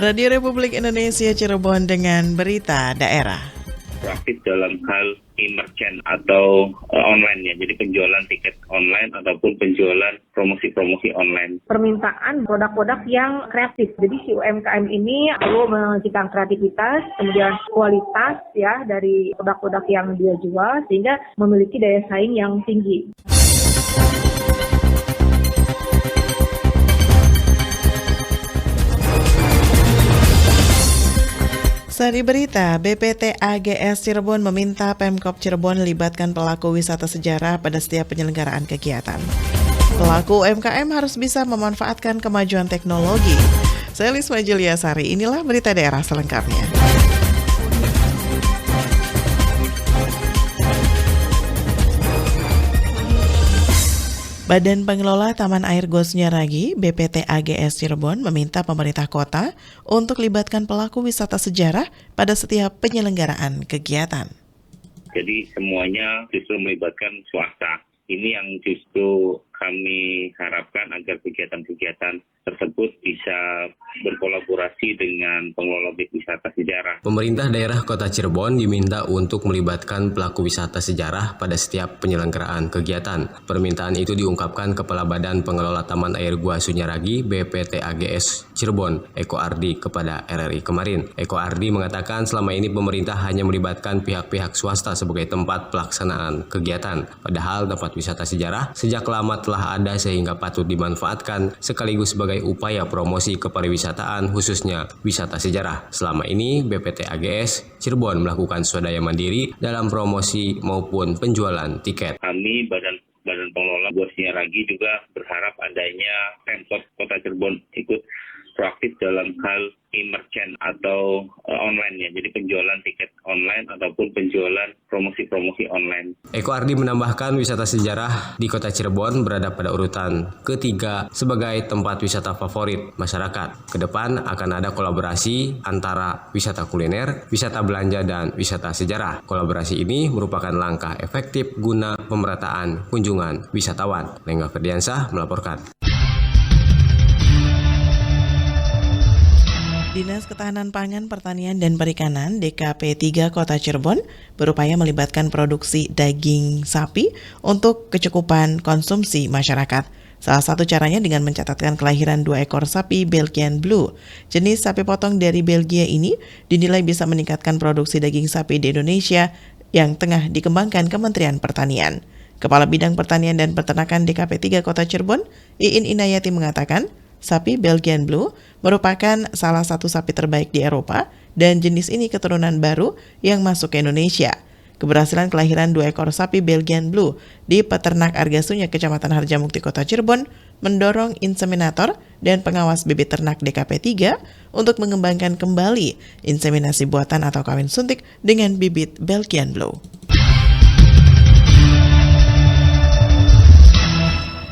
Radio Republik Indonesia Cirebon dengan berita daerah. Proaktif dalam hal e-merchant atau online ya, jadi penjualan tiket online ataupun penjualan promosi-promosi online. Permintaan produk-produk yang kreatif, jadi si UMKM ini perlu menciptakan kreativitas, kemudian kualitas ya dari produk-produk yang dia jual sehingga memiliki daya saing yang tinggi. Sari berita, BPT AGS Cirebon meminta Pemkop Cirebon libatkan pelaku wisata sejarah pada setiap penyelenggaraan kegiatan. Pelaku UMKM harus bisa memanfaatkan kemajuan teknologi. Saya Lisma Julia Sari, inilah berita daerah selengkapnya. Badan Pengelola Taman Air Gua Sunyaragi (BPT AGS) Cirebon meminta pemerintah kota untuk libatkan pelaku wisata sejarah pada setiap penyelenggaraan kegiatan. Jadi semuanya justru melibatkan swasta. Ini yang justru kami harapkan agar kegiatan-kegiatan tersebut bisa berkolaborasi dengan pengelola objek wisata sejarah. Pemerintah daerah Kota Cirebon diminta untuk melibatkan pelaku wisata sejarah pada setiap penyelenggaraan kegiatan. Permintaan itu diungkapkan Kepala Badan Pengelola Taman Air Gua Sunyaragi (BPT AGS) Cirebon, Eko Ardi, kepada RRI kemarin. Eko Ardi mengatakan selama ini pemerintah hanya melibatkan pihak-pihak swasta sebagai tempat pelaksanaan kegiatan. Padahal tempat wisata sejarah sejak lama telah ada sehingga patut dimanfaatkan sekaligus sebagai upaya promosi kepariwisataan khususnya wisata sejarah. Selama ini BPT AGS Cirebon melakukan swadaya mandiri dalam promosi maupun penjualan tiket. Kami Badan Pengelola Gua Sunyaragi juga berharap adanya Pemkot Kota Cirebon ikut proaktif dalam hal e-merchant atau online ya, jadi penjualan tiket online ataupun penjualan promosi-promosi online. Eko Ardi menambahkan wisata sejarah di Kota Cirebon berada pada urutan ketiga sebagai tempat wisata favorit masyarakat. Kedepan akan ada kolaborasi antara wisata kuliner, wisata belanja, dan wisata sejarah. Kolaborasi ini merupakan langkah efektif guna pemerataan kunjungan wisatawan. Lengga Ferdiansah melaporkan. Dinas Ketahanan Pangan, Pertanian, dan Perikanan DKP 3 Kota Cirebon berupaya melibatkan produksi daging sapi untuk kecukupan konsumsi masyarakat. Salah satu caranya dengan mencatatkan kelahiran 2 ekor sapi Belgian Blue. Jenis sapi potong dari Belgia ini dinilai bisa meningkatkan produksi daging sapi di Indonesia yang tengah dikembangkan Kementerian Pertanian. Kepala Bidang Pertanian dan Peternakan DKP 3 Kota Cirebon, Iin Inayati mengatakan, sapi Belgian Blue merupakan salah satu sapi terbaik di Eropa dan jenis ini keturunan baru yang masuk ke Indonesia. Keberhasilan kelahiran 2 ekor sapi Belgian Blue di Peternak Argasunya Kecamatan Harjamukti Kota Cirebon mendorong inseminator dan pengawas bibit ternak DKP 3 untuk mengembangkan kembali inseminasi buatan atau kawin suntik dengan bibit Belgian Blue.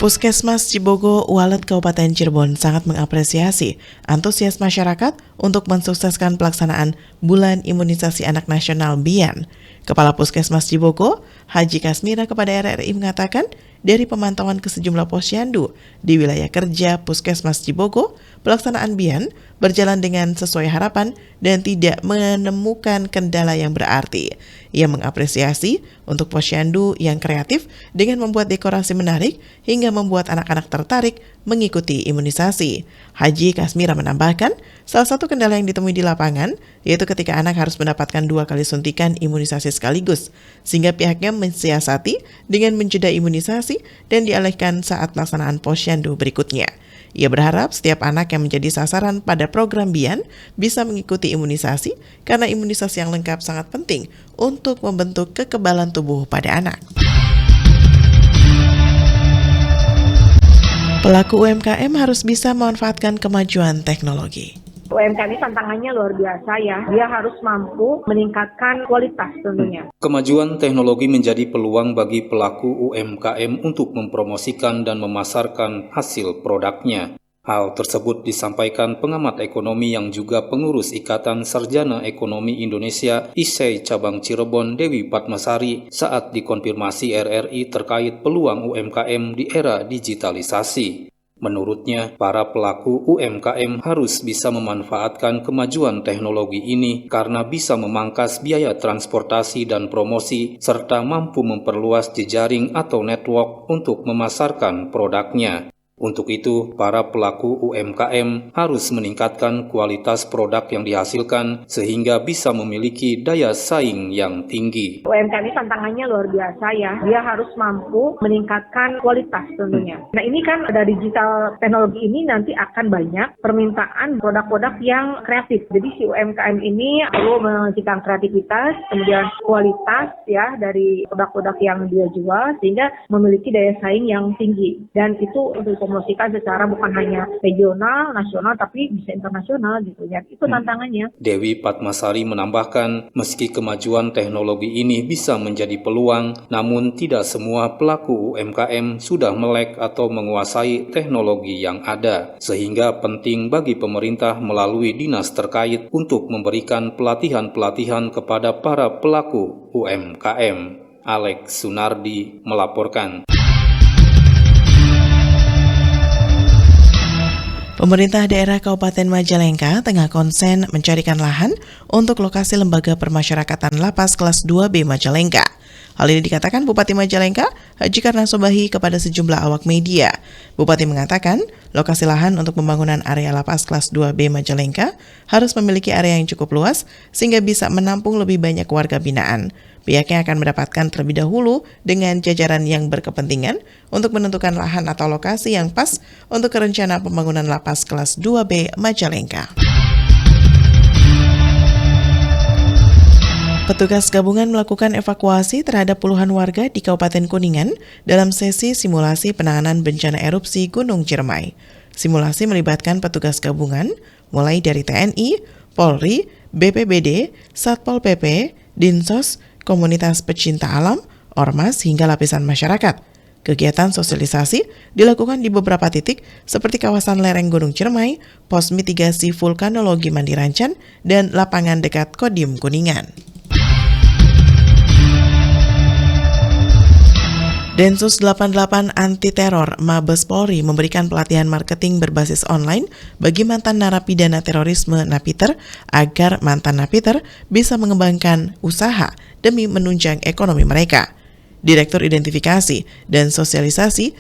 Puskesmas Cibogo, Walet, Kabupaten Cirebon sangat mengapresiasi antusias masyarakat untuk mensukseskan pelaksanaan Bulan Imunisasi Anak Nasional BIAN. Kepala Puskesmas Cibogo, Haji Kasmira, kepada RRI mengatakan, dari pemantauan ke sejumlah posyandu di wilayah kerja Puskesmas Cibogo, pelaksanaan BIAN berjalan dengan sesuai harapan dan tidak menemukan kendala yang berarti. Ia mengapresiasi untuk posyandu yang kreatif dengan membuat dekorasi menarik hingga membuat anak-anak tertarik mengikuti imunisasi. Haji Kasmira menambahkan, salah satu kendala yang ditemui di lapangan yaitu ketika anak harus mendapatkan 2 kali suntikan imunisasi sekaligus, sehingga pihaknya mensiasati dengan menjeda imunisasi dan dialihkan saat pelaksanaan posyandu berikutnya. Ia berharap setiap anak yang menjadi sasaran pada program BIAN bisa mengikuti imunisasi karena imunisasi yang lengkap sangat penting untuk membentuk kekebalan tubuh pada anak. Pelaku UMKM harus bisa memanfaatkan kemajuan teknologi. UMKM ini tantangannya luar biasa ya. Dia harus mampu meningkatkan kualitas tentunya. Kemajuan teknologi menjadi peluang bagi pelaku UMKM untuk mempromosikan dan memasarkan hasil produknya. Hal tersebut disampaikan pengamat ekonomi yang juga pengurus Ikatan Sarjana Ekonomi Indonesia ISEI Cabang Cirebon, Dewi Padmasari, saat dikonfirmasi RRI terkait peluang UMKM di era digitalisasi. Menurutnya, para pelaku UMKM harus bisa memanfaatkan kemajuan teknologi ini karena bisa memangkas biaya transportasi dan promosi serta mampu memperluas jejaring atau network untuk memasarkan produknya. Untuk itu, para pelaku UMKM harus meningkatkan kualitas produk yang dihasilkan sehingga bisa memiliki daya saing yang tinggi. UMKM ini tantangannya luar biasa ya. Dia harus mampu meningkatkan kualitas tentunya. Nah ini kan dari digital teknologi ini nanti akan banyak permintaan produk-produk yang kreatif. Jadi si UMKM ini perlu menciptakan kreativitas, kemudian kualitas ya dari produk-produk yang dia jual sehingga memiliki daya saing yang tinggi. Dan itu untuk promosikan secara bukan hanya regional, nasional, tapi bisa internasional gitu ya. Itu tantangannya. Dewi Padmasari menambahkan, meski kemajuan teknologi ini bisa menjadi peluang, namun tidak semua pelaku UMKM sudah melek atau menguasai teknologi yang ada. Sehingga penting bagi pemerintah melalui dinas terkait untuk memberikan pelatihan-pelatihan kepada para pelaku UMKM. Alex Sunardi melaporkan. Pemerintah daerah Kabupaten Majalengka tengah konsen mencarikan lahan untuk lokasi lembaga permasyarakatan Lapas kelas 2B Majalengka. Hal ini dikatakan Bupati Majalengka, Haji Karna Sobahi kepada sejumlah awak media. Bupati mengatakan, lokasi lahan untuk pembangunan area Lapas kelas 2B Majalengka harus memiliki area yang cukup luas sehingga bisa menampung lebih banyak warga binaan. Pihaknya akan mendapatkan terlebih dahulu dengan jajaran yang berkepentingan untuk menentukan lahan atau lokasi yang pas untuk rencana pembangunan Lapas kelas 2B Majalengka. Petugas gabungan melakukan evakuasi terhadap puluhan warga di Kabupaten Kuningan dalam sesi simulasi penanganan bencana erupsi Gunung Ciremai. Simulasi melibatkan petugas gabungan mulai dari TNI, Polri, BPBD, Satpol PP, Dinsos, komunitas pecinta alam, ormas hingga lapisan masyarakat. Kegiatan sosialisasi dilakukan di beberapa titik seperti kawasan lereng Gunung Ciremai, pos mitigasi vulkanologi Mandirancan, dan lapangan dekat Kodim Kuningan. Densus 88 Anti Teror Mabes Polri memberikan pelatihan marketing berbasis online bagi mantan narapidana terorisme Napiter agar mantan Napiter bisa mengembangkan usaha demi menunjang ekonomi mereka. Direktur Identifikasi dan Sosialisasi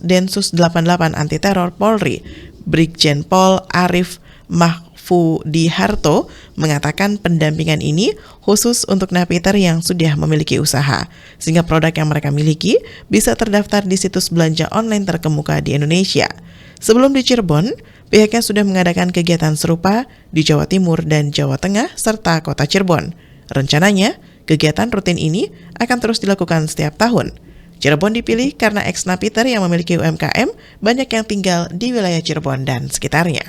Densus 88 Anti Teror Polri, Brigjen Pol Arif Mahfudiharto mengatakan pendampingan ini khusus untuk napiter yang sudah memiliki usaha, sehingga produk yang mereka miliki bisa terdaftar di situs belanja online terkemuka di Indonesia. Sebelum di Cirebon, pihaknya sudah mengadakan kegiatan serupa di Jawa Timur dan Jawa Tengah serta Kota Cirebon. Rencananya, kegiatan rutin ini akan terus dilakukan setiap tahun. Cirebon dipilih karena ex-napiter yang memiliki UMKM banyak yang tinggal di wilayah Cirebon dan sekitarnya.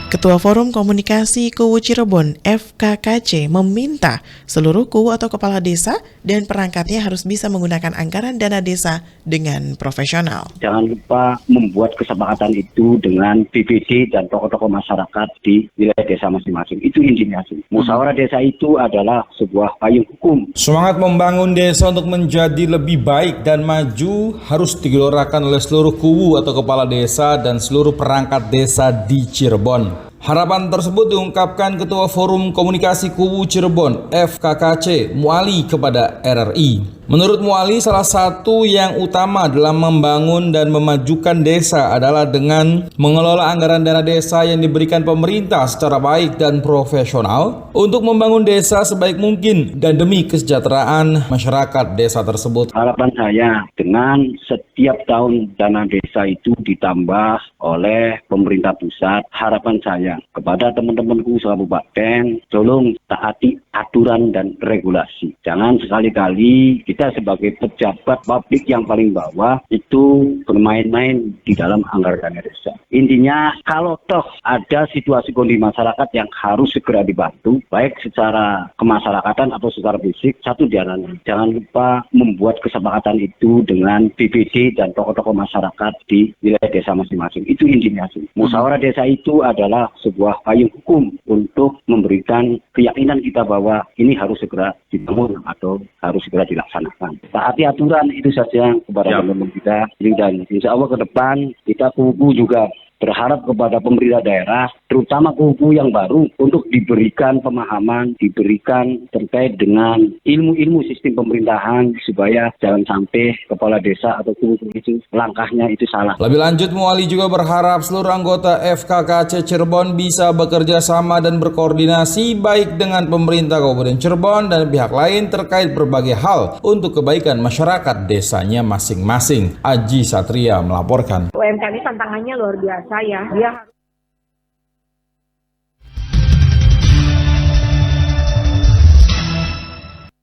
Ketua Forum Komunikasi Kuwu Cirebon FKKC meminta seluruh kuwu atau kepala desa dan perangkatnya harus bisa menggunakan anggaran dana desa dengan profesional. Jangan lupa membuat kesepakatan itu dengan BPD dan tokoh-tokoh masyarakat di wilayah desa masing-masing. Itu intinya sih. Musyawarah desa itu adalah sebuah payung hukum. Semangat membangun desa untuk menjadi lebih baik dan maju harus digelorakan oleh seluruh kuwu atau kepala desa dan seluruh perangkat desa di Cirebon. Harapan tersebut diungkapkan Ketua Forum Komunikasi Kuwu Cirebon FKKC Muali kepada RRI. Menurut Muali, salah satu yang utama dalam membangun dan memajukan desa adalah dengan mengelola anggaran dana desa yang diberikan pemerintah secara baik dan profesional untuk membangun desa sebaik mungkin dan demi kesejahteraan masyarakat desa tersebut. Harapan saya dengan setiap tahun dana desa itu ditambah oleh pemerintah pusat, harapan saya kepada teman-temanku kabupaten, tolong taati aturan dan regulasi. Jangan sekali-kali kita sebagai pejabat publik yang paling bawah itu bermain-main di dalam anggaran dana desa. Intinya kalau toh ada situasi kondisi masyarakat yang harus segera dibantu, baik secara kemasyarakatan atau secara fisik, satu jalan. Jangan lupa membuat kesepakatan itu dengan BPD dan tokoh-tokoh masyarakat di wilayah desa masing-masing. Itu intinya sih. Musyawarah desa itu adalah sebuah payung hukum untuk memberikan keyakinan kita bahwa ini harus segera dibangun atau harus segera dilaksanakan. Taati aturan itu saja kepada teman-teman kita, dan insya Allah ke depan kita kubu juga berharap kepada pemerintah daerah, terutama kubu yang baru, untuk diberikan pemahaman, diberikan terkait dengan ilmu-ilmu sistem pemerintahan, supaya jangan sampai kepala desa atau kubu itu langkahnya itu salah. Lebih lanjut, Muali juga berharap seluruh anggota FKKC Cirebon bisa bekerja sama dan berkoordinasi baik dengan pemerintah Kabupaten Cirebon dan pihak lain terkait berbagai hal untuk kebaikan masyarakat desanya masing-masing. Aji Satria melaporkan. UMKM ini tantangannya luar biasa ya. Dia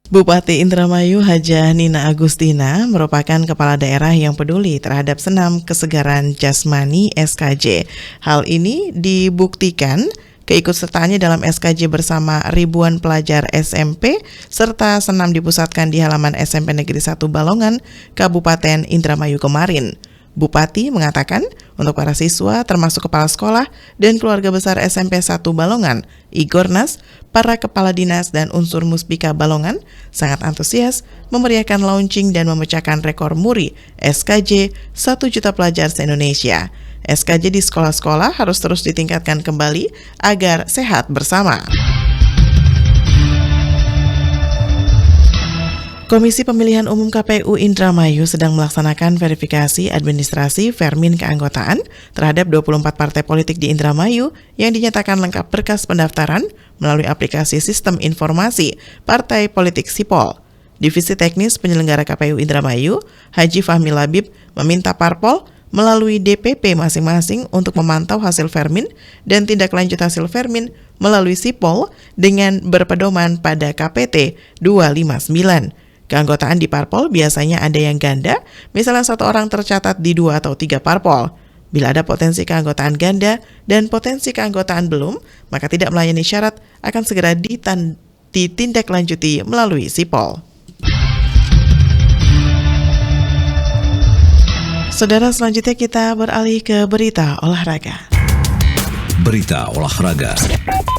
Bupati Indramayu Hajah Nina Agustina merupakan kepala daerah yang peduli terhadap senam kesegaran jasmani SKJ. Hal ini dibuktikan keikutsertaannya dalam SKJ bersama ribuan pelajar SMP serta senam dipusatkan di halaman SMP Negeri 1 Balongan, Kabupaten Indramayu kemarin. Bupati mengatakan untuk para siswa termasuk kepala sekolah dan keluarga besar SMP 1 Balongan, Igornas, para kepala dinas dan unsur Muspika Balongan sangat antusias memeriahkan launching dan memecahkan rekor muri SKJ 1 juta pelajar se-Indonesia. SKJ di sekolah-sekolah harus terus ditingkatkan kembali agar sehat bersama. Komisi Pemilihan Umum KPU Indramayu sedang melaksanakan verifikasi administrasi Vermin keanggotaan terhadap 24 partai politik di Indramayu yang dinyatakan lengkap berkas pendaftaran melalui aplikasi Sistem Informasi Partai Politik Sipol. Divisi Teknis Penyelenggara KPU Indramayu, Haji Fahmi Labib, meminta parpol melalui DPP masing-masing untuk memantau hasil Vermin dan tindak lanjut hasil Vermin melalui Sipol dengan berpedoman pada KPT 259. Keanggotaan di parpol biasanya ada yang ganda, misalnya satu orang tercatat di 2 atau 3 parpol. Bila ada potensi keanggotaan ganda dan potensi keanggotaan belum, maka tidak melayani syarat akan segera ditindaklanjuti melalui Sipol. Saudara, selanjutnya kita beralih ke berita olahraga. Berita olahraga.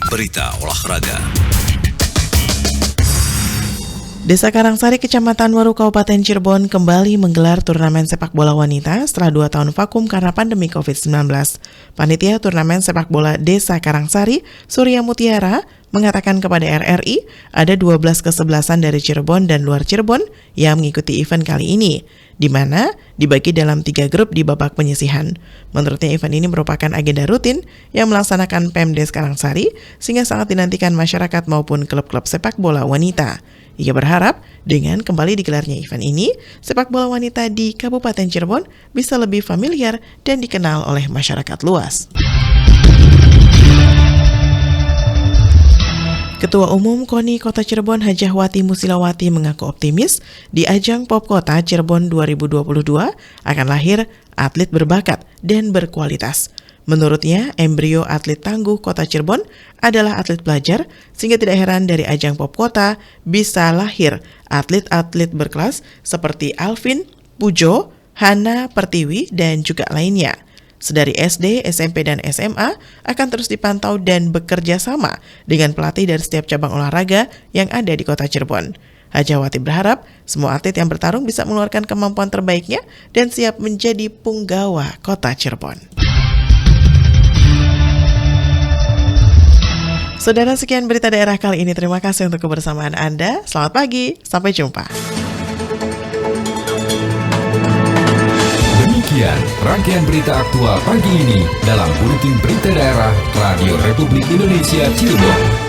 Berita olahraga. Desa Karangsari, Kecamatan Waru, Kabupaten Cirebon kembali menggelar turnamen sepak bola wanita setelah 2 tahun vakum karena pandemi COVID-19. Panitia turnamen sepak bola Desa Karangsari, Surya Mutiara, mengatakan kepada RRI ada 12 kesebelasan dari Cirebon dan luar Cirebon yang mengikuti event kali ini, di mana dibagi dalam 3 grup di babak penyisihan. Menurutnya event ini merupakan agenda rutin yang melaksanakan Pemdes Karangsari sehingga sangat dinantikan masyarakat maupun klub-klub sepak bola wanita. Ia berharap dengan kembali digelarnya event ini, sepak bola wanita di Kabupaten Cirebon bisa lebih familiar dan dikenal oleh masyarakat luas. Ketua Umum KONI Kota Cirebon Hajahwati Musilawati mengaku optimis di ajang Pop Kota Cirebon 2022 akan lahir atlet berbakat dan berkualitas. Menurutnya, embrio atlet tangguh Kota Cirebon adalah atlet pelajar, sehingga tidak heran dari ajang Pop Kota bisa lahir atlet-atlet berkelas seperti Alvin, Pujo, Hana Pertiwi, dan juga lainnya. Sedari SD, SMP, dan SMA akan terus dipantau dan bekerja sama dengan pelatih dari setiap cabang olahraga yang ada di Kota Cirebon. Hajawati berharap semua atlet yang bertarung bisa mengeluarkan kemampuan terbaiknya dan siap menjadi punggawa Kota Cirebon. Saudara, sekian berita daerah kali ini. Terima kasih untuk kebersamaan Anda. Selamat pagi, sampai jumpa. Demikian rangkaian berita aktual pagi ini dalam Buletin Berita Daerah Radio Republik Indonesia Cirebon.